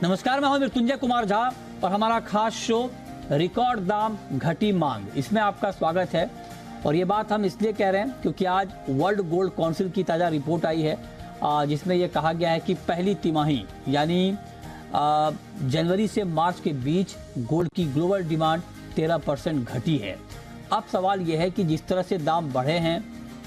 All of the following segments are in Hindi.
नमस्कार, मैं हूं मृत्युंजय कुमार झा और हमारा खास शो रिकॉर्ड दाम घटी मांग, इसमें आपका स्वागत है। और ये बात हम इसलिए कह रहे हैं क्योंकि आज वर्ल्ड गोल्ड काउंसिल की ताज़ा रिपोर्ट आई है जिसमें यह कहा गया है कि पहली तिमाही यानी जनवरी से मार्च के बीच गोल्ड की ग्लोबल डिमांड 13% घटी है। अब सवाल यह है कि जिस तरह से दाम बढ़े हैं,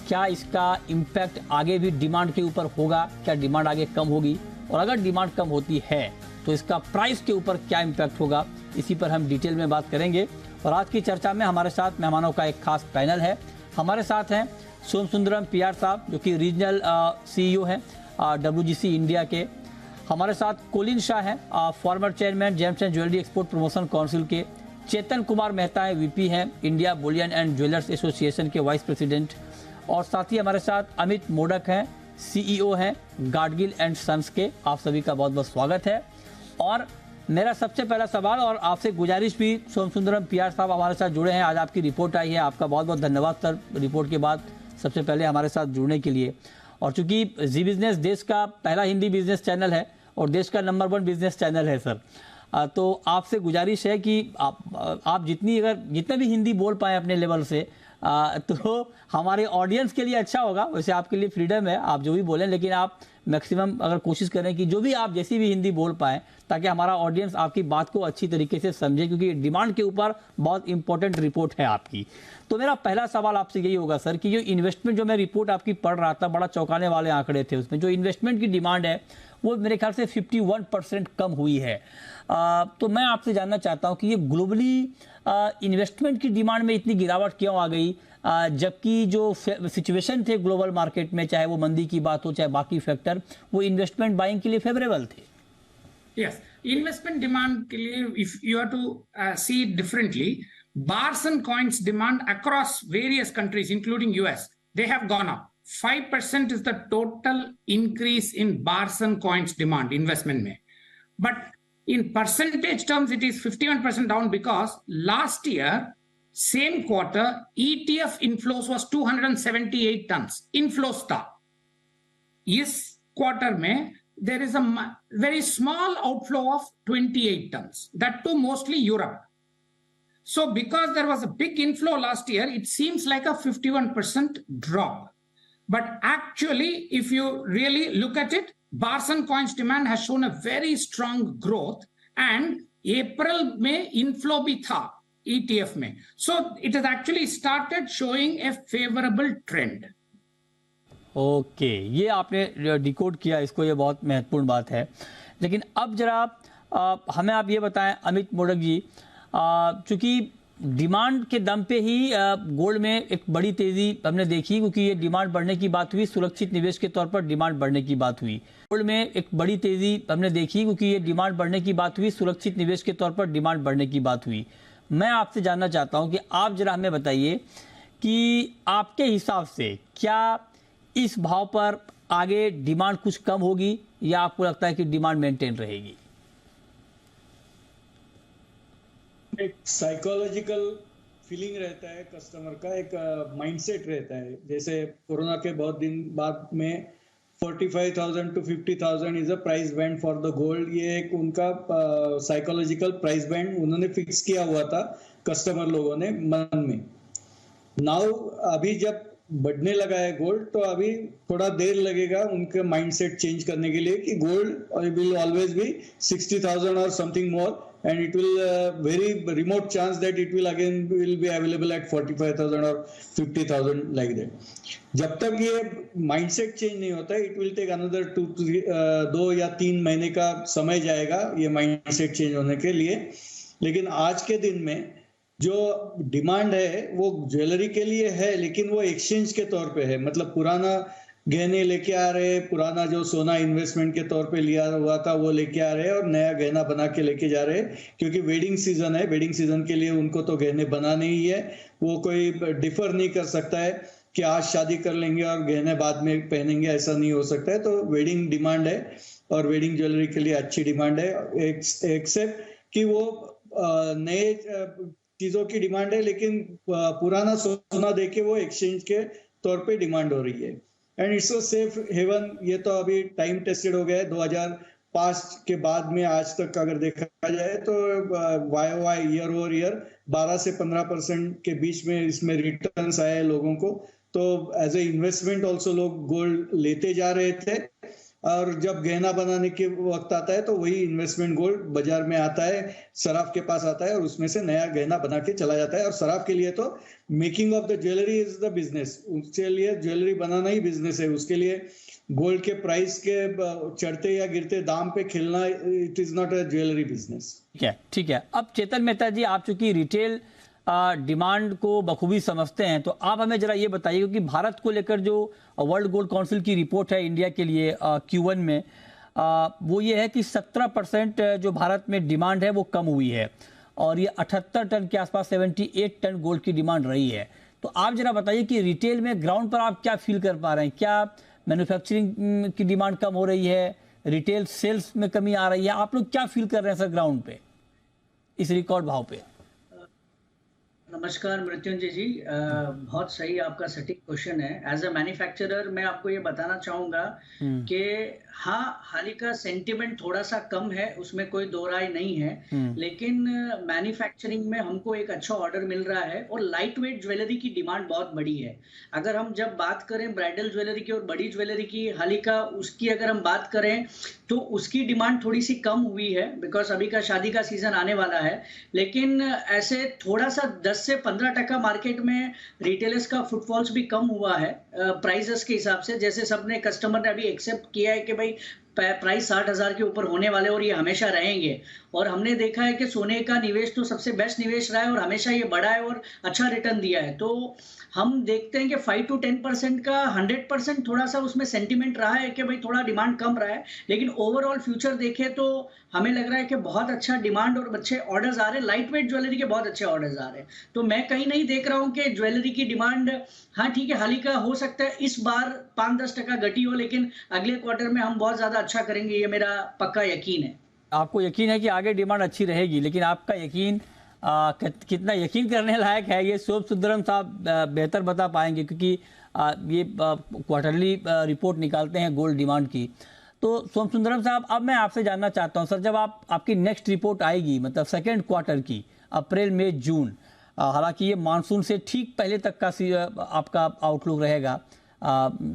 क्या इसका इम्पैक्ट आगे भी डिमांड के ऊपर होगा? क्या डिमांड आगे कम होगी? और अगर डिमांड कम होती है तो इसका प्राइस के ऊपर क्या इम्पैक्ट होगा? इसी पर हम डिटेल में बात करेंगे। और आज की चर्चा में हमारे साथ मेहमानों का एक खास पैनल है। हमारे साथ हैं सोमसुंदरम PR साहब, जो कि रीजनल CEO हैं WGC इंडिया के। हमारे साथ कोलिन शाह हैं, former chairman James and jewellery export promotion council के। चेतन कुमार मेहता है, VP हैं India Boolean and jewellers association के वाइस प्रेसिडेंट। और साथ ही हमारे साथ अमित मोडक हैं, CEO हैं गाडगिल एंड सन्स के। आप सभी का बहुत बहुत स्वागत है। और मेरा सबसे पहला सवाल और आपसे गुजारिश भी, सोमसुंदरम PR साहब हमारे साथ जुड़े हैं, आज आपकी रिपोर्ट आई है, आपका बहुत बहुत धन्यवाद सर रिपोर्ट के बाद सबसे पहले हमारे साथ जुड़ने के लिए। और चूंकि जी बिजनेस देश का पहला हिंदी बिजनेस चैनल है और देश का नंबर 1 बिजनेस चैनल है सर, तो आपसे गुजारिश है कि आप जितने भी हिंदी बोल पाए अपने लेवल से तो हमारे ऑडियंस के लिए अच्छा होगा। वैसे आपके लिए फ्रीडम है, आप जो भी बोलें, लेकिन आप मैक्सिमम अगर कोशिश करें कि जो भी आप जैसी भी हिंदी बोल पाएं, ताकि हमारा ऑडियंस आपकी बात को अच्छी तरीके से समझे, क्योंकि डिमांड के ऊपर बहुत इंपॉर्टेंट रिपोर्ट है आपकी। तो मेरा पहला सवाल आपसे यही होगा सर कि जो इन्वेस्टमेंट, जो मैं रिपोर्ट आपकी पढ़ रहा था, बड़ा चौंकाने वाले आंकड़े थे उसमें, जो इन्वेस्टमेंट की डिमांड है वो मेरे ख्याल से 51% कम हुई है। तो मैं आपसे जानना चाहता हूं कि ये ग्लोबली इन्वेस्टमेंट की डिमांड में इतनी गिरावट क्यों आ गई, जबकि जो सिचुएशन थे ग्लोबल मार्केट में, चाहे वो मंदी की बात हो चाहे बाकी फैक्टर, वो इन्वेस्टमेंट बाइंग के लिए फेवरेबल थे। Yes, investment demand के लिए if you have to see it differently, bars and coins demand across various countries including US, they have gone up. 5% is the total increase in bars and coins demand investment में. But in percentage terms it is 51% down because last year same quarter ETF inflows was 278 tons inflows था. इस क्वार्टर में there is a very small outflow of 28 tons, that too mostly Europe. So because there was a big inflow last year, it seems like a 51% drop. But actually, if you really look at it, bars and coins demand has shown a very strong growth, and April में inflow भी था ETF में. So it has actually started showing a favorable trend. Okay, ये आपने डिकोड किया इसको, ये बहुत महत्वपूर्ण बात है। लेकिन अब जरा हमें आप ये बताएं अमित मोडक जी, चूँकि डिमांड के दम पे ही गोल्ड में एक बड़ी तेज़ी हमने देखी, क्योंकि ये डिमांड बढ़ने की बात हुई, सुरक्षित निवेश के तौर पर डिमांड बढ़ने की बात हुई। गोल्ड में एक बड़ी तेज़ी हमने देखी क्योंकि ये डिमांड बढ़ने की बात हुई, सुरक्षित निवेश के तौर पर डिमांड बढ़ने की बात हुई। मैं आपसे जानना चाहता हूँ कि आप जरा हमें बताइए कि आपके हिसाब से क्या इस भाव पर आगे डिमांड कुछ कम होगी या आपको लगता है कि डिमांड मेंटेन रहेगी? एक साइकोलॉजिकल फीलिंग रहता है कस्टमर का, एक माइंडसेट रहता है। जैसे कोरोना के बहुत दिन बाद में 45,000 to 50,000 is a price band for the gold. ये एक उनका साइकोलॉजिकल प्राइस बैंड उन्होंने फिक्स किया हुआ था कस्टमर लोगों ने मन में। नाउ अभी जब बढ़ने लगा है गोल्ड, तो अभी थोड़ा देर लगेगा उनके माइंडसेट चेंज करने के लिए कि गोल्ड विल ऑलवेज बी 60,000 और something more, and it will very remote chance that it will again will be available at 45,000 और 50,000 लाइक दैट। जब तक ये माइंडसेट चेंज नहीं होता, इट विल टेक अनदर 2 या 3 महीने का समय जाएगा ये माइंडसेट चेंज होने के लिए। लेकिन आज के दिन में जो डिमांड है वो ज्वेलरी के लिए है, लेकिन वो एक्सचेंज के तौर पे है। मतलब पुराना गहने लेके आ रहे, पुराना जो सोना इन्वेस्टमेंट के तौर पे लिया हुआ था वो लेके आ रहे हैं और नया गहना बना के लेके जा रहे हैं, क्योंकि वेडिंग सीजन है। वेडिंग सीजन के लिए उनको तो गहने बनाने ही है, वो कोई डिफर नहीं कर सकता है कि आज शादी कर लेंगे और गहने बाद में पहनेंगे, ऐसा नहीं हो सकता है। तो वेडिंग डिमांड है और वेडिंग ज्वेलरी के लिए अच्छी डिमांड है, एक्सेप्ट कि वो नए चीजों की डिमांड है, लेकिन पुराना सोना देके वो एक्सचेंज के तौर पे डिमांड हो रही है। And it's a safe haven. ये तो अभी टाइम टेस्टेड हो गया है। पास्ट के बाद में आज तक अगर देखा जाए तो YOY ईयर ओवर ईयर 12 से 15% के बीच में इसमें रिटर्न्स आए लोगों को। तो एज ए इन्वेस्टमेंट ऑल्सो लोग गोल्ड लेते जा रहे थे, और जब गहना बनाने के वक्त आता है तो वही इन्वेस्टमेंट गोल्ड बाजार में आता है, सराफ के पास आता है और उसमें से नया गहना बना के चला जाता है। और सराफ के लिए तो making of the jewellery is the business, उसके लिए ज्वेलरी बनाना ही बिजनेस है। उसके लिए गोल्ड के प्राइस के चढ़ते या गिरते दाम पे खेलना, it is not a jewellery business. ठीक है। अब चेतन मेहता जी, आप चूंकि रिटेल डिमांड को बखूबी समझते हैं, तो आप हमें जरा ये बताइए, क्योंकि भारत को लेकर जो वर्ल्ड गोल्ड काउंसिल की रिपोर्ट है इंडिया के लिए Q1 में, वो ये है कि 17% जो भारत में डिमांड है वो कम हुई है, और ये 78 टन के आसपास 78 टन गोल्ड की डिमांड रही है। तो आप जरा बताइए कि रिटेल में ग्राउंड पर आप क्या फील कर पा रहे हैं? क्या मैन्युफैक्चरिंग की डिमांड कम हो रही है, रिटेल सेल्स में कमी आ रही है? आप लोग क्या फील कर रहे हैं सर ग्राउंड पे इस रिकॉर्ड भाव पे? नमस्कार मृत्युंजय जी, बहुत सही आपका सटीक क्वेश्चन है। एज अ मैन्युफैक्चरर मैं आपको ये बताना चाहूंगा कि हाँ, हाल ही का सेंटिमेंट थोड़ा सा कम है, उसमें कोई दो राय नहीं है, लेकिन मैन्युफैक्चरिंग में हमको एक अच्छा ऑर्डर मिल रहा है और लाइट वेट ज्वेलरी की डिमांड बहुत बड़ी है। अगर हम जब बात करें ब्राइडल ज्वेलरी की और बड़ी ज्वेलरी की, हाल ही का उसकी अगर हम बात करें तो उसकी डिमांड थोड़ी सी कम हुई है, बिकॉज अभी का शादी का सीजन आने वाला है। लेकिन ऐसे थोड़ा सा 10 से 15% मार्केट में रिटेलर्स का फुटफॉल्स भी कम हुआ है प्राइसेस के हिसाब से। जैसे सबने कस्टमर ने अभी एक्सेप्ट किया है कि भाई प्राइस 60,000 के ऊपर होने वाले और ये हमेशा रहेंगे। और हमने देखा है कि सोने का निवेश तो सबसे बेस्ट निवेश रहा है और हमेशा ये बढ़ा है और अच्छा रिटर्न दिया है। तो हम देखते हैं कि 5 to 10% का 100% थोड़ा सा उसमें सेंटीमेंट रहा है कि भाई थोड़ा डिमांड कम रहा है, लेकिन ओवरऑल फ्यूचर देखें तो हमें लग रहा है कि बहुत अच्छा डिमांड और अच्छे ऑर्डर्स आ रहे हैं। लाइट वेट ज्वेलरी के बहुत अच्छे ऑर्डर्स आ रहे हैं। तो मैं कहीं नहीं देख रहा हूं कि ज्वेलरी की डिमांड, हाँ ठीक है, हाल ही का हो सकता है इस बार 5-10% घटी हो, लेकिन अगले क्वार्टर में हम बहुत ज्यादा अच्छा करेंगे, ये मेरा पक्का यकीन है। आपको यकीन है कि आगे डिमांड अच्छी रहेगी, लेकिन आपका यकीन कितना यकीन करने लायक है ये सोम सुंदरम साहब बेहतर बता पाएंगे, क्योंकि ये क्वार्टरली रिपोर्ट निकालते हैं गोल्ड डिमांड की। तो सोम सुंदरम साहब, अब मैं आपसे जानना चाहता हूं सर, जब आपकी नेक्स्ट रिपोर्ट आएगी, मतलब सेकेंड क्वार्टर की, अप्रैल मई जून, हालांकि ये मानसून से ठीक पहले तक का आपका आउटलुक रहेगा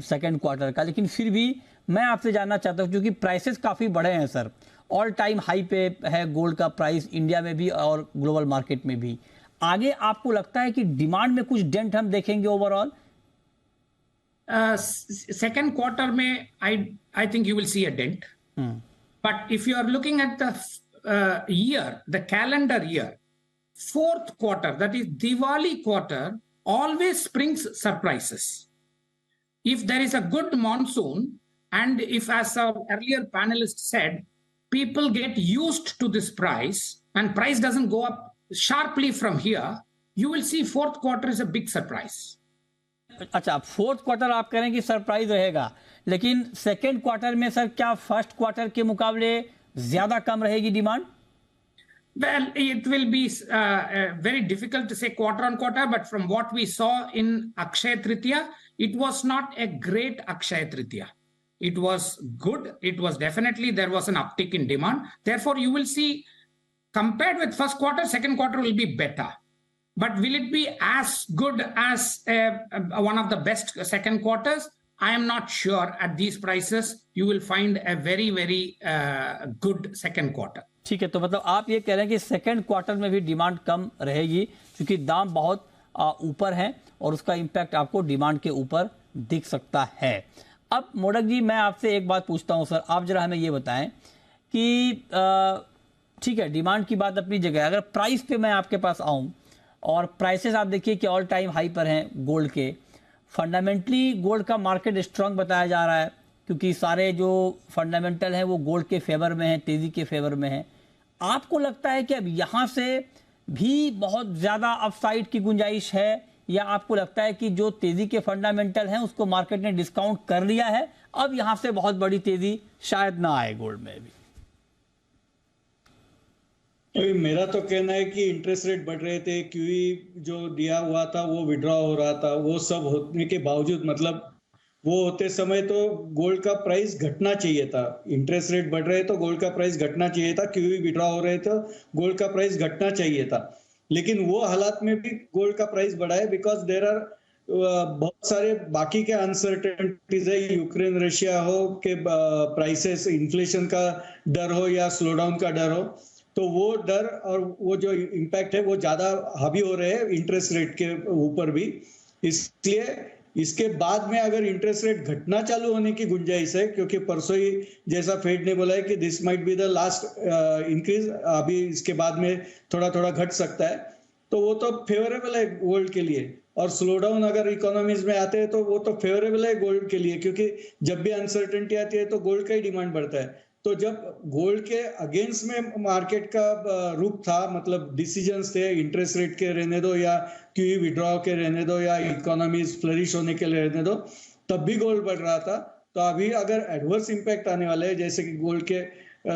सेकेंड क्वार्टर का, लेकिन फिर भी मैं आपसे जानना चाहता हूं, क्योंकि प्राइसेस काफ़ी बढ़े हैं सर, ऑल टाइम हाई पे है गोल्ड का प्राइस इंडिया में भी और ग्लोबल मार्केट में भी। आगे आपको लगता है कि डिमांड में कुछ डेंट हम देखेंगे ओवरऑल? Second quarter में I think you will see a dent. But if you are looking at the year, the calendar year, fourth quarter, that is Diwali quarter, always brings surprises. If there is a good monsoon, and if, as our earlier panelist said, people get used to this price and price doesn't go up sharply from here, you will see fourth quarter is a big surprise. अच्छा, फोर्थ क्वार्टर आप कह रहे हैं कि सरप्राइज रहेगा, लेकिन सेकेंड क्वार्टर में सर क्या फर्स्ट क्वार्टर के मुकाबले ज्यादा कम रहेगी demand? Well, it will be very difficult to say quarter on quarter, but from what we saw in Akshaya Tritiya, it was not a great Akshaya Tritiya. It was good. It was definitely, there was an uptick in demand. Therefore, you will see, compared with first quarter, second quarter will be better. But will it be as good as one of the best second quarters? I am not sure. At these prices, you will find a very, very good second quarter. ठीक है, तो मतलब आप ये कह रहे हैं कि सेकेंड क्वार्टर में भी डिमांड कम रहेगी, क्योंकि दाम बहुत ऊपर हैं और उसका इम्पैक्ट आपको डिमांड के ऊपर दिख सकता है। अब मोडक जी, मैं आपसे एक बात पूछता हूं सर, आप जरा हमें ये बताएं कि ठीक है, डिमांड की बात अपनी जगह, अगर प्राइस पे मैं आपके पास आऊं और प्राइसेस आप देखिए कि ऑल टाइम हाई पर हैं गोल्ड के, फंडामेंटली गोल्ड का मार्केट स्ट्रांग बताया जा रहा है, क्योंकि सारे जो फंडामेंटल हैं वो गोल्ड के फेवर में हैं, तेज़ी के फेवर में हैं। आपको लगता है कि अब यहाँ से भी बहुत ज़्यादा अपसाइड की गुंजाइश है, या आपको लगता है कि जो तेज़ी के फंडामेंटल हैं उसको मार्केट ने डिस्काउंट कर लिया है, अब यहाँ से बहुत बड़ी तेज़ी शायद ना आए गोल्ड में भी? अभी मेरा तो कहना है कि इंटरेस्ट रेट बढ़ रहे थे, क्यूई जो दिया हुआ था वो विड्रॉ हो रहा था, वो सब होने के बावजूद, मतलब वो होते समय तो गोल्ड का प्राइस घटना चाहिए था। इंटरेस्ट रेट बढ़ रहे तो गोल्ड का प्राइस घटना चाहिए था, क्यूई विड्रॉ हो रहे तो गोल्ड का प्राइस घटना चाहिए था। लेकिन वो हालात में भी गोल्ड का प्राइस बढ़ा है बिकॉज देर आर बहुत सारे बाकी के अनसर्टेनिटीज है, यूक्रेन रशिया हो के प्राइसेस, इन्फ्लेशन का डर हो या स्लो डाउन का डर हो, तो वो डर और वो जो इम्पैक्ट है वो ज्यादा हावी हो रहे हैं इंटरेस्ट रेट के ऊपर भी। इसलिए इसके बाद में अगर इंटरेस्ट रेट घटना चालू होने की गुंजाइश है, क्योंकि परसों ही जैसा फेड ने बोला है कि this might be the last increase, अभी इसके बाद में थोड़ा थोड़ा घट सकता है, तो वो तो फेवरेबल है गोल्ड के लिए। और स्लो डाउन अगर इकोनॉमीज में आते हैं तो वो तो फेवरेबल है गोल्ड के लिए, क्योंकि जब भी अनसर्टेनिटी आती है तो गोल्ड का ही डिमांड बढ़ता है। तो जब गोल्ड के अगेंस्ट में मार्केट का रुख था, मतलब डिसीजंस थे इंटरेस्ट रेट के रहने दो या क्यूई विड्रॉ के रहने दो या इकोनॉमीज फ्लरिश होने के लिए रहने दो, तब भी गोल्ड बढ़ रहा था। तो अभी अगर एडवर्स इंपैक्ट आने वाले हैं, जैसे कि गोल्ड के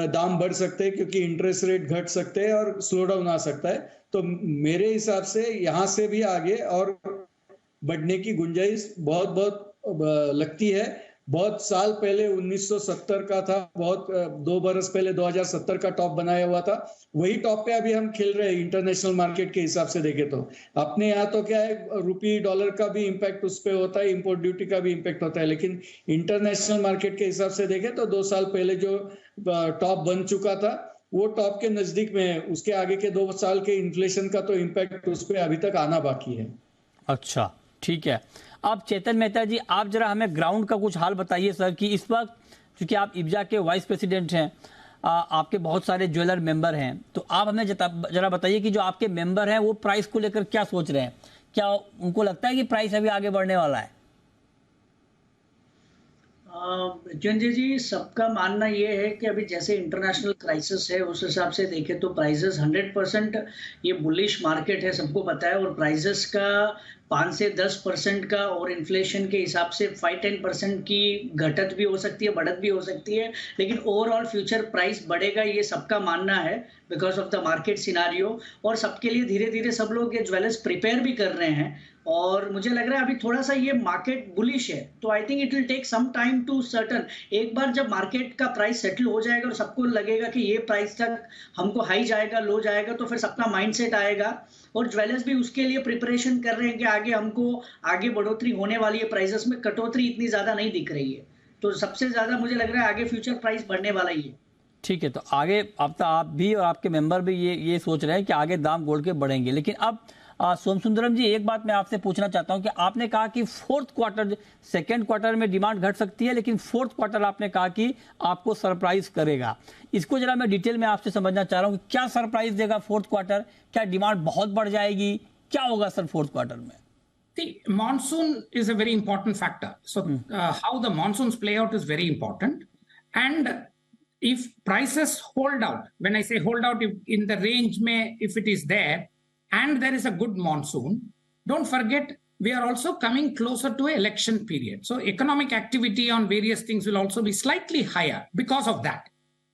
दाम बढ़ सकते हैं क्योंकि इंटरेस्ट रेट घट सकते हैं और स्लो डाउन आ सकता है, तो मेरे हिसाब से यहाँ से भी आगे और बढ़ने की गुंजाइश बहुत बहुत लगती है। बहुत साल पहले 1970 का था, बहुत 2 बरस पहले 2070 का टॉप बनाया हुआ था, वही टॉप पे अभी हम खेल रहे हैं इंटरनेशनल मार्केट के हिसाब से देखे तो। अपने यहाँ तो क्या है, रुपी डॉलर का भी इम्पैक्ट उस पर होता है, इंपोर्ट ड्यूटी का भी इम्पैक्ट होता है, लेकिन इंटरनेशनल मार्केट के हिसाब से देखें तो 2 साल पहले जो टॉप बन चुका था वो टॉप के नजदीक में है। उसके आगे के 2 साल के इन्फ्लेशन का तो इम्पैक्ट उस पर अभी तक आना बाकी है। अच्छा, ठीक है। अब चेतन मेहता जी, आप जरा हमें ग्राउंड का कुछ हाल बताइए सर, कि इस वक्त क्योंकि आप इब्जा के वाइस प्रेसिडेंट हैं, आपके बहुत सारे ज्वेलर मेंबर हैं, तो आप हमें जरा बताइए कि जो आपके मेंबर हैं वो प्राइस को लेकर क्या सोच रहे हैं? क्या उनको लगता है कि प्राइस अभी आगे बढ़ने वाला है? जंजय जी, सबका मानना ये है कि अभी जैसे इंटरनेशनल क्राइसिस है उस हिसाब से देखें तो प्राइसेस 100% ये बुलिश मार्केट है, सबको पता है। और प्राइसेस का 5 से 10% का और इन्फ्लेशन के हिसाब से 5-10% की घटत भी हो सकती है, बढ़त भी हो सकती है, लेकिन ओवरऑल फ्यूचर प्राइस बढ़ेगा, ये सबका मानना है because of the market scenario. और सबके लिए धीरे धीरे सब लोग ये ज्वेलर्स प्रिपेयर भी कर रहे हैं, और मुझे लग रहा है अभी थोड़ा सा ये मार्केट बुलिश है, तो I think it will take some time to certain. एक बार जब मार्केट का प्राइस सेटल हो जाएगा और सबको लगेगा कि ये प्राइस तक हमको हाई जाएगा, लो जाएगा, तो फिर सबका माइंडसेट आएगा। और ज्वेलर्स भी उसके लिए प्रिपरेशन कर रहे हैं कि आगे हमको आगे बढ़ोतरी होने वाली है, प्राइसेस में कटौती इतनी ज्यादा नहीं दिख रही है, तो सबसे ज्यादा मुझे लग रहा है आगे फ्यूचर प्राइस बढ़ने वाला ही है। ठीक है, तो आगे अब तो आप भी और आपके मेंबर भी ये सोच रहे हैं कि आगे दाम गोल्ड के बढ़ेंगे। लेकिन अब सोम सुंदरम जी, एक बात मैं आपसे पूछना चाहता हूं कि आपने कहा कि फोर्थ क्वार्टर, सेकेंड क्वार्टर में डिमांड घट सकती है, लेकिन फोर्थ क्वार्टर आपने कहा कि आपको सरप्राइज करेगा। इसको जरा मैं डिटेल में आपसे समझना चाह रहा हूं कि क्या सरप्राइज देगा फोर्थ क्वार्टर? क्या डिमांड बहुत बढ़ जाएगी? क्या होगा सर फोर्थ क्वार्टर में? See, monsoon is a very important factor. So, how the monsoons play out is very important. And if prices hold out, when I say hold out, in the range if it is there, and there is a good monsoon, don't forget we are also coming closer to an election period. So, economic activity on various things will also be slightly higher because of that.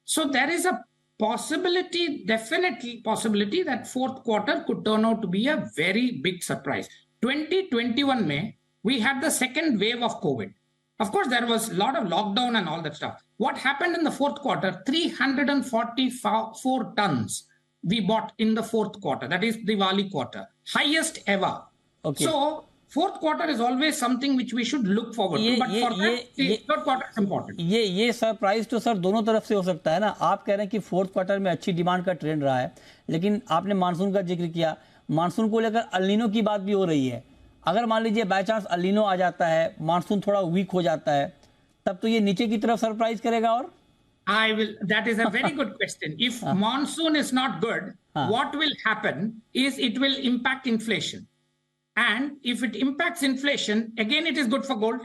So, there is a possibility, definitely possibility, that fourth quarter could turn out to be a very big surprise. 2021 May, we had the second wave of COVID. Of course, there was a lot of lockdown and all that stuff. What happened in the fourth quarter? 344 tons we bought in the fourth quarter. That is Diwali quarter. Highest ever. Okay. So, fourth quarter is always something which we should look forward to. But for that, third quarter is important. ये सरप्राइज तो सर दोनों तरफ से हो सकता है ना। आप कह रहे हैं कि फोर्थ क्वार्टर में अच्छी डिमांड का ट्रेंड रहा है, लेकिन आपने मानसून का जिक्र किया, मानसून को लेकर अल्नीनो की बात भी हो रही है। अगर मान लीजिए बाय चांस अल्नीनो आ जाता है, मानसून थोड़ा वीक हो जाता है, तब तो ये नीचे की तरफ सरप्राइज करेगा। और that is a very good question. If monsoon is not good, what will happen is it will impact inflation. And if it impacts inflation, again, it is good for gold.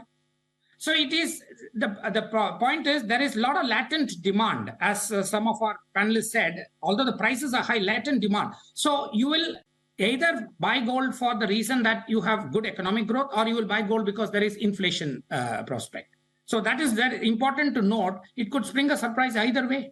So it is, the point is there is a lot of latent demand, as some of our panelists said, although the prices are high, latent demand. So you will either buy gold for the reason that you have good economic growth, or you will buy gold because there is inflation prospect. So that is very important to note. It could spring a surprise either way.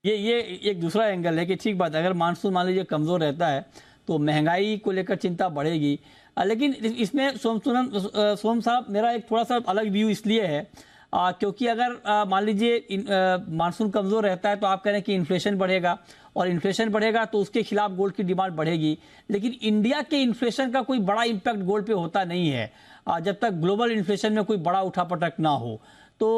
ये एक दूसरा एंगल है कि ठीक बात, अगर मानसून मान लीजिए कमजोर रहता है तो महंगाई को लेकर चिंता बढ़ेगी। लेकिन इसमें सोम साहब मेरा एक थोड़ा सा अलग व्यू इसलिए है क्योंकि अगर मान लीजिए मानसून कमजोर रहता है तो आप कह रहे हैं कि इन्फ्लेशन बढ़ेगा, और इन्फ्लेशन बढ़ेगा तो उसके खिलाफ गोल्ड की डिमांड बढ़ेगी। लेकिन इंडिया के इन्फ्लेशन का कोई बड़ा इम्पैक्ट गोल्ड पे होता नहीं है जब तक ग्लोबल इन्फ्लेशन में कोई बड़ा उठापटक ना हो। तो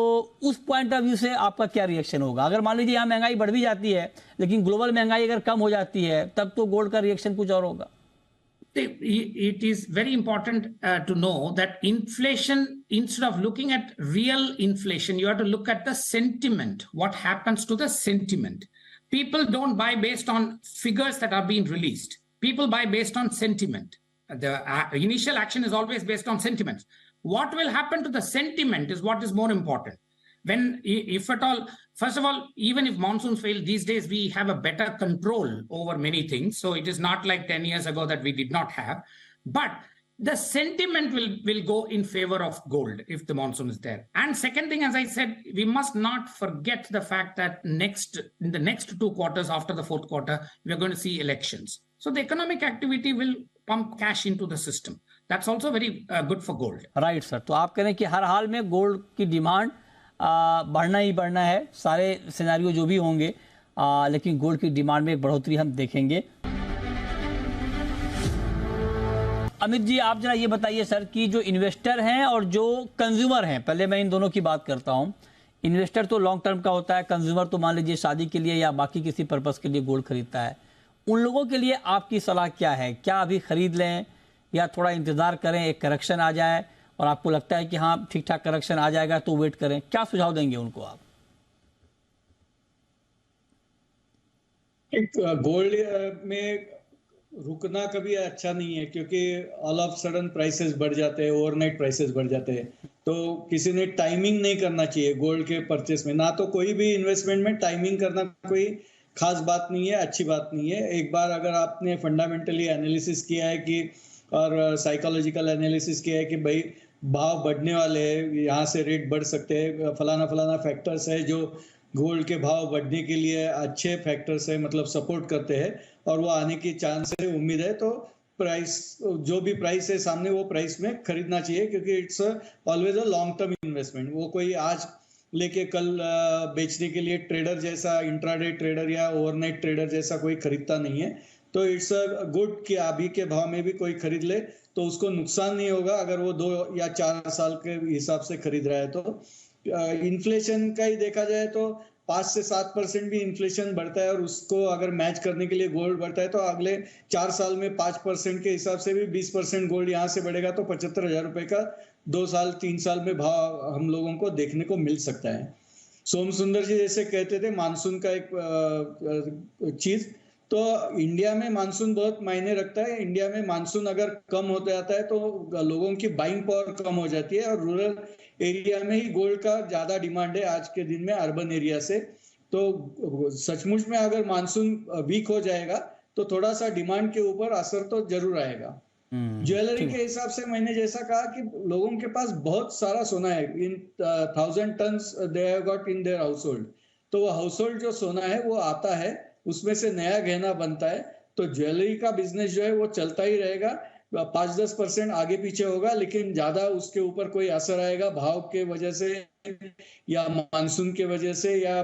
उस पॉइंट ऑफ व्यू से आपका क्या रिएक्शन होगा? अगर मान लीजिए यहाँ महंगाई बढ़ भी जाती है लेकिन ग्लोबल महंगाई अगर कम हो जाती है तब तो गोल्ड का रिएक्शन कुछ और होगा। It is very important to know that inflation, instead of looking at real inflation, you have to look at the sentiment. What happens to the sentiment? People don't buy based on figures that are being released. People buy based on sentiment. The initial action is always based on sentiments. What will happen to the sentiment is what is more important. When, if at all, first of all, even if monsoons fail, these days we have a better control over many things. So it is not like 10 years ago that we did not have. But the sentiment will go in favor of gold if the monsoon is there. And second thing, as I said, we must not forget the fact that in the next 2 quarters after the fourth quarter, we are going to see elections. So the economic activity will pump cash into the system. That's also very good for gold. Right, sir. तो आप कह रहे हैं कि हर हाल में गोल्ड की डिमांड बढ़ना ही बढ़ना है, सारे सिनेरियो जो भी होंगे, लेकिन गोल्ड की डिमांड में एक बढ़ोतरी हम देखेंगे। अमित जी, आप जरा ये बताइए सर कि जो इन्वेस्टर हैं और जो कंज्यूमर हैं, पहले मैं इन दोनों की बात करता हूं। इन्वेस्टर तो लॉन्ग टर्म का होता है, कंज्यूमर तो मान लीजिए शादी के लिए या बाकी किसी पर्पस के लिए गोल्ड खरीदता है। उन लोगों के लिए आपकी सलाह क्या है? क्या अभी खरीद लें या थोड़ा इंतजार करें, एक करेक्शन आ जाए और आपको लगता है कि हाँ ठीक ठाक करेक्शन आ जाएगा तो वेट करें? क्या सुझाव देंगे उनको आप? गोल्ड में रुकना कभी अच्छा नहीं है, क्योंकि ऑल ऑफ सडन प्राइसेस बढ़ जाते हैं, ओवरनाइट प्राइसेस बढ़ जाते हैं। तो किसी ने टाइमिंग नहीं करना चाहिए गोल्ड के परचेस में। ना तो कोई भी इन्वेस्टमेंट में टाइमिंग करना कोई खास बात नहीं है, अच्छी बात नहीं है। एक बार अगर आपने फंडामेंटली एनालिसिस किया है कि और साइकोलॉजिकल एनालिसिस किया है कि भाई भाव बढ़ने वाले हैं, यहाँ से रेट बढ़ सकते हैं, फलाना फलाना फैक्टर्स है जो गोल्ड के भाव बढ़ने के लिए अच्छे फैक्टर्स है, मतलब सपोर्ट करते हैं, और वो आने की चांस है, उम्मीद है, तो प्राइस जो भी प्राइस है सामने वो प्राइस में खरीदना चाहिए, क्योंकि it's always a long term investment. वो कोई आज लेके कल बेचने के लिए ट्रेडर जैसा, इंट्राडे ट्रेडर या ओवरनाइट ट्रेडर जैसा कोई खरीदता नहीं है। तो इट्स अ गुड कि अभी के भाव में भी कोई खरीद ले तो उसको नुकसान नहीं होगा अगर वो 2 या 4 साल के हिसाब से खरीद रहा है। तो इन्फ्लेशन का ही देखा जाए तो 5 से 7% भी इन्फ्लेशन बढ़ता है और उसको अगर मैच करने के लिए गोल्ड बढ़ता है तो अगले 4 साल में 5% के हिसाब से भी 20% गोल्ड यहाँ से बढ़ेगा तो 75,000 रुपए का 2 साल 3 साल में भाव हम लोगों को देखने को मिल सकता है। सोम सुंदर जी जैसे कहते थे मानसून का एक चीज, तो इंडिया में मानसून बहुत मायने रखता है। इंडिया में मानसून अगर कम होता जाता है तो लोगों की बाइंग पावर कम हो जाती है और रूरल एरिया में ही गोल्ड का ज्यादा डिमांड है आज के दिन में अर्बन एरिया से। तो सचमुच में अगर मानसून वीक हो जाएगा तो थोड़ा सा डिमांड के ऊपर असर तो जरूर आएगा। ज्वेलरी के हिसाब से मैंने जैसा कहा कि लोगों के पास बहुत सारा सोना है, in 1000 tons they have got in their household. तो वो हाउसहोल्ड जो सोना है वो आता है, उसमें से नया गहना बनता है, तो ज्वेलरी का बिजनेस जो है वो चलता ही रहेगा। 5-10% आगे पीछे होगा, लेकिन ज्यादा उसके ऊपर कोई असर आएगा भाव के वजह से या मानसून के वजह से या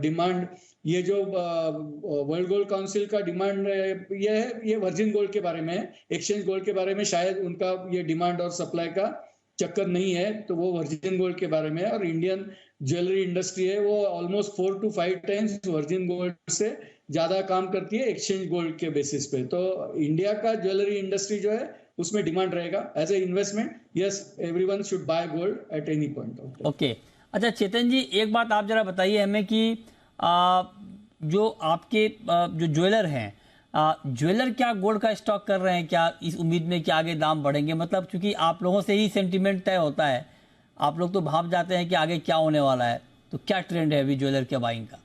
डिमांड, ये जो वर्ल्ड गोल्ड काउंसिल का डिमांड ये है, ये वर्जिन गोल्ड के बारे में है। एक्सचेंज गोल्ड के बारे में शायद उनका ये डिमांड और सप्लाई का चक्कर नहीं है, तो वो वर्जिन गोल्ड के बारे में है। और इंडियन ज्वेलरी इंडस्ट्री है वो almost 4 to 5 times virgin gold से ज्यादा काम करती है एक्सचेंज गोल्ड के बेसिस पे। तो इंडिया का ज्वेलरी इंडस्ट्री जो है उसमें डिमांड रहेगा as a investment. Yes, everyone should buy gold at any point of time. Okay, अच्छा चेतन जी, एक बात आप जरा बताइए हमें कि जो आपके जो ज्वेलर हैं, ज्वेलर क्या गोल्ड का स्टॉक कर रहे हैं क्या इस उम्मीद में कि आगे दाम बढ़ेंगे? मतलब क्योंकि आप लोगों से ही सेंटिमेंट तय होता है, आप लोग तो भाप जाते हैं कि आगे क्या होने वाला है, तो क्या ट्रेंड है अभी ज्वेलर के बाइंग का?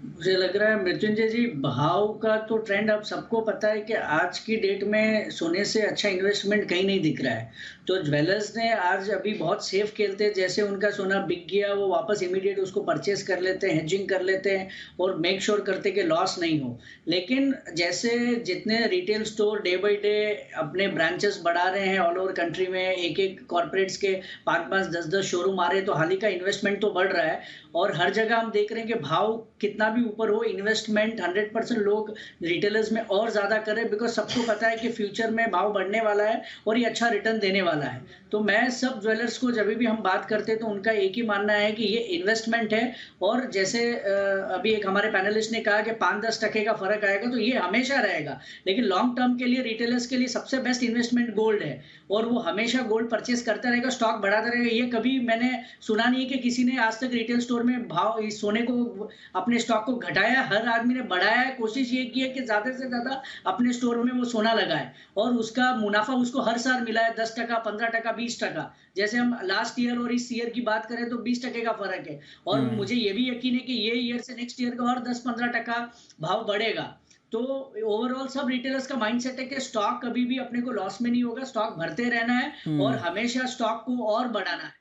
मुझे लग रहा है मृत्युंजय जी, भाव का तो ट्रेंड अब सबको पता है कि आज की डेट में सोने से अच्छा इन्वेस्टमेंट कहीं नहीं दिख रहा है। तो ज्वेलर्स ने आज अभी बहुत सेफ खेलते हैं, जैसे उनका सोना बिक गया वो वापस इमीडिएट उसको परचेस कर लेते हैं, हेजिंग कर लेते हैं और मेक श्योर करते कि लॉस नहीं हो। लेकिन जैसे जितने retail store day by day अपने ब्रांचेस बढ़ा रहे हैं ऑल ओवर कंट्री में, एक एक कॉर्पोरेट्स के 5-5, 10-10 शोरूम आ रहे हैं, तो हाल ही का इन्वेस्टमेंट तो बढ़ रहा है। और हर जगह हम देख रहे हैं कि भाव कितना भी ऊपर हो, इन्वेस्टमेंट 100% लोग रिटेलर्स में और ज्यादा करें, बिकॉज सबको पता है कि फ्यूचर में भाव बढ़ने वाला है और ये अच्छा रिटर्न देने वाला है। तो मैं सब ज्वेलर्स को जब भी हम बात करते हैं तो उनका एक ही मानना है कि ये इन्वेस्टमेंट है। और जैसे अभी एक हमारे पैनलिस्ट ने कहा कि 5-10% का फर्क आएगा, तो ये हमेशा रहेगा, लेकिन लॉन्ग टर्म के लिए रिटेलर्स के लिए सबसे बेस्ट इन्वेस्टमेंट गोल्ड है और वो हमेशा गोल्ड परचेस करता रहेगा, स्टॉक बढ़ाता रहेगा। ये कभी मैंने सुना नहीं कि किसी ने आज तक रिटेल स्टोर में भाव इस सोने को, अपने स्टॉक को घटाया। हर आदमी ने बढ़ाया है, कोशिश ये की है कि ज्यादा से ज्यादा अपने स्टोर में वो सोना लगाए और उसका मुनाफा उसको हर साल मिला है 10%, 15%, 20%। जैसे हम लास्ट ईयर और इस ईयर की बात करें तो 20% का फर्क है। और मुझे ये भी यकीन है कि ये ईयर से नेक्स्ट ईयर का और 10-15% भाव बढ़ेगा। तो ओवरऑल सब रिटेलर्स का माइंडसेट है कि स्टॉक कभी भी अपने को लॉस में नहीं होगा, स्टॉक भरते रहना है और हमेशा स्टॉक को और बढ़ाना है।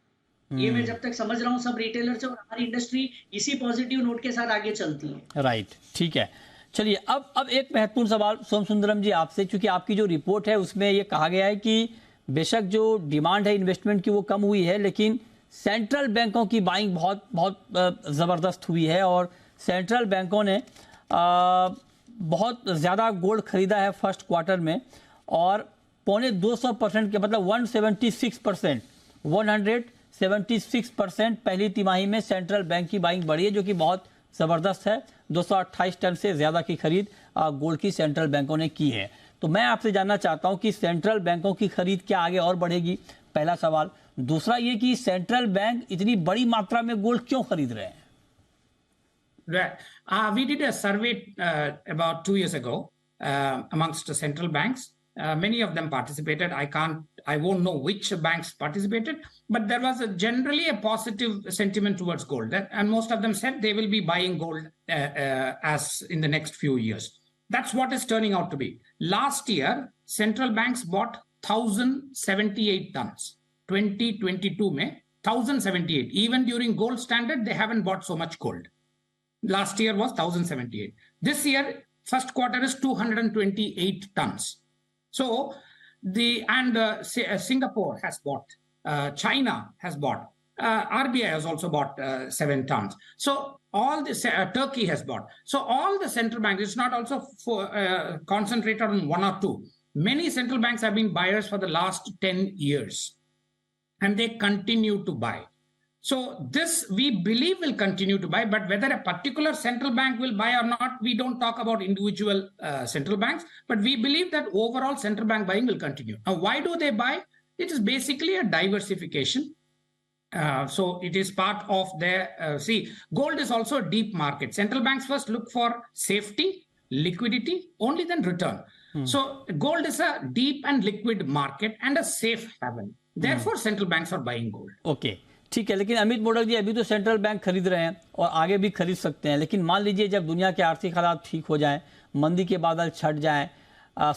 ये मैं जब तक समझ रहा हूँ सब रिटेलर्स और हमारी इंडस्ट्री इसी पॉजिटिव नोट के साथ आगे चलती है। राइट, ठीक है। चलिए अब एक महत्वपूर्ण सवाल सोम सुंदरम जी आपसे, क्योंकि आपकी जो रिपोर्ट है उसमें ये कहा गया है कि बेशक जो डिमांड है इन्वेस्टमेंट की वो कम हुई है, लेकिन सेंट्रल बैंकों की बाइंग बहुत बहुत ज़बरदस्त हुई है और सेंट्रल बैंकों ने बहुत ज़्यादा गोल्ड खरीदा है फर्स्ट क्वार्टर में और 250% के मतलब 176% पहली तिमाही में सेंट्रल बैंक की बाइंग बढ़ी है, जो कि बहुत ज़बरदस्त है। 228 टन से ज़्यादा की खरीद गोल्ड की सेंट्रल बैंकों ने की है। तो मैं आपसे जानना चाहता हूं कि सेंट्रल बैंकों की खरीद क्या आगे और बढ़ेगी, पहला सवाल। दूसरा ये कि सेंट्रल बैंक इतनी बड़ी मात्रा में गोल्ड क्यों खरीद रहे हैं? Right. We did a survey about 2 years ago amongst the central banks. Many of them participated. I won't know which banks participated, but there was generally a positive sentiment towards gold. And most of them said they will be buying gold as in the next few years. That's what is turning out to be. Last year, central banks bought 1,078 tons. 2022 mein 1,078. Even during gold standard, they haven't bought so much gold. Last year was 1,078. This year, first quarter is 228 tons. So Singapore has bought, China has bought, RBI has also bought 7 tons. So all this, Turkey has bought. So all the central banks, it's not also concentrated on one or two. Many central banks have been buyers for the last 10 years and they continue to buy. So this we believe will continue to buy, but whether a particular central bank will buy or not, we don't talk about individual central banks, but we believe that overall central bank buying will continue. Now, why do they buy? It is basically a diversification. So it is part of their, gold is also a deep market. Central banks first look for safety, liquidity, only then return. So gold is a deep and liquid market and a safe haven. Therefore, central banks are buying gold. Okay. ठीक है, लेकिन अमित मोडक जी अभी तो सेंट्रल बैंक खरीद रहे हैं और आगे भी खरीद सकते हैं, लेकिन मान लीजिए जब दुनिया के आर्थिक हालात ठीक हो जाएं, मंदी के बादल छट जाएं,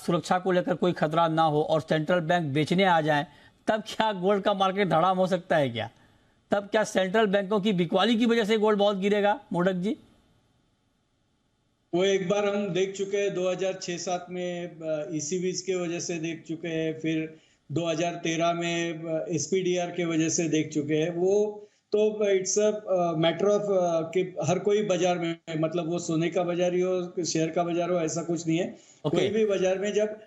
सुरक्षा को लेकर कोई खतरा ना हो और सेंट्रल बैंक बेचने आ जाएं, तब क्या गोल्ड का मार्केट धड़ाम हो सकता है क्या? तब क्या सेंट्रल बैंकों की बिकवाली की वजह से गोल्ड बहुत गिरेगा मोडक जी? वो एक बार हम देख चुके हैं 2006-07 में ईसीबीज के वजह से देख चुके हैं, फिर 2013 में एसपीडीआर के वजह से देख चुके हैं। वो तो इट्स अ मैटर ऑफ कि हर कोई बाजार में, मतलब वो सोने का बाजार ही हो, शेयर का बाजार हो, ऐसा कुछ नहीं है। कोई भी बाजार में जब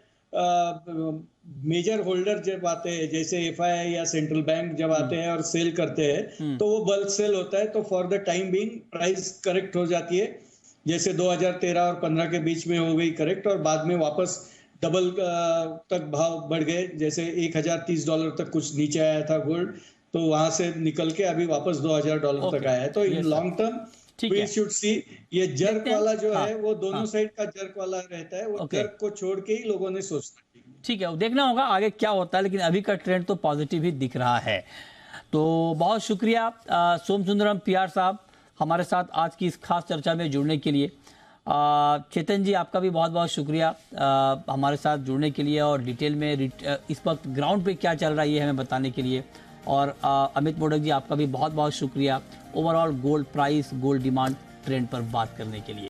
मेजर होल्डर जब आते हैं, जैसे एफआईआई या सेंट्रल बैंक जब आते हैं और सेल करते हैं, तो वो बल्क सेल होता है, तो for the time being price correct हो जाती है, जैसे 2013 और 15 के बीच में हो गई करेक्ट, और बाद में वापस डबल तक भाव बढ़ गए, जैसे $1,030 तक कुछ नीचे आया था गोल्ड, तो वहां से निकल के अभी वापस $2,000 तक आया है। तो in long term we should see ये जर्क वाला जो है वो दोनों साइड का जर्क वाला रहता है, वो जर्क को छोड़ के ही लोगों ने सोचना चाहिए। ठीक है, वो देखना होगा आगे क्या होता है, लेकिन अभी का ट्रेंड तो पॉजिटिव ही दिख रहा है। तो बहुत शुक्रिया सोम सुंदरम PR साहब, हमारे साथ आज की इस खास चर्चा में जुड़ने के लिए। चेतन जी, आपका भी बहुत बहुत शुक्रिया हमारे साथ जुड़ने के लिए और डिटेल में इस वक्त ग्राउंड पे क्या चल रहा है ये हमें बताने के लिए। और अमित मोडक जी, आपका भी बहुत बहुत शुक्रिया overall gold price, gold demand trend पर बात करने के लिए।